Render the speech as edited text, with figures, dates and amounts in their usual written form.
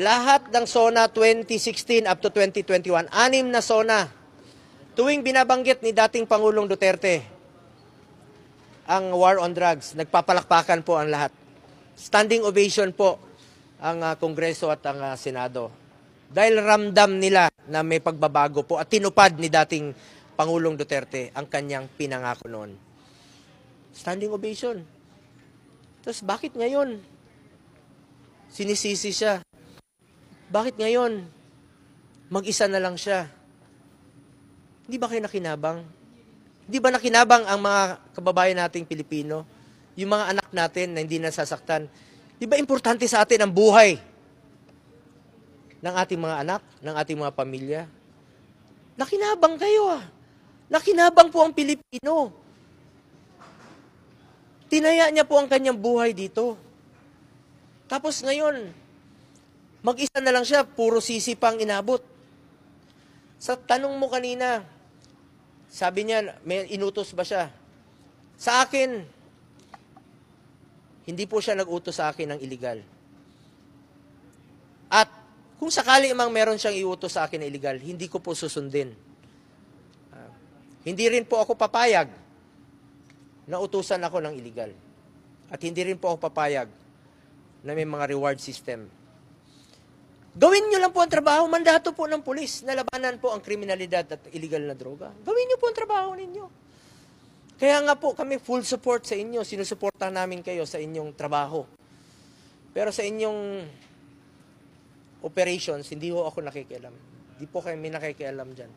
lahat ng SONA 2016 up to 2021, 6 na SONA. Tuwing binabanggit ni dating Pangulong Duterte ang war on drugs, nagpapalakpakan po ang lahat. Standing ovation po ang Kongreso at ang Senado. Dahil ramdam nila na may pagbabago po at tinupad ni dating Pangulong Duterte ang kanyang pinangako noon. Standing ovation. Tapos bakit ngayon sinisisi siya? Bakit ngayon mag-isa na lang siya? Hindi ba kayo nakinabang? Hindi ba nakinabang ang mga kababayan nating Pilipino? Yung mga anak natin na hindi nasasaktan? Di ba importante sa atin ang buhay ng ating mga anak, ng ating mga pamilya? Nakinabang kayo ah. Nakinabang po ang Pilipino. Tinaya niya po ang kanyang buhay dito. Tapos ngayon, mag-isa na lang siya, puro sisi pang inabot. Sa tanong mo kanina, sabi niya, may inutos ba siya? Sa akin, hindi po siya nag-utos sa akin ng illegal. At kung sakali mang meron siyang iutos sa akin na illegal, hindi ko po susundin. Hindi rin po ako papayag na utusan ako ng illegal. At hindi rin po ako papayag na may mga reward system. Gawin nyo lang po ang trabaho, mandato po ng pulis na labanan po ang kriminalidad at illegal na droga. Gawin nyo po ang trabaho ninyo. Kaya nga po kami full support sa inyo, sinusuportahan namin kayo sa inyong trabaho. Pero sa inyong operations, hindi ho ako nakikialam. Hindi po kami nakikialam dyan.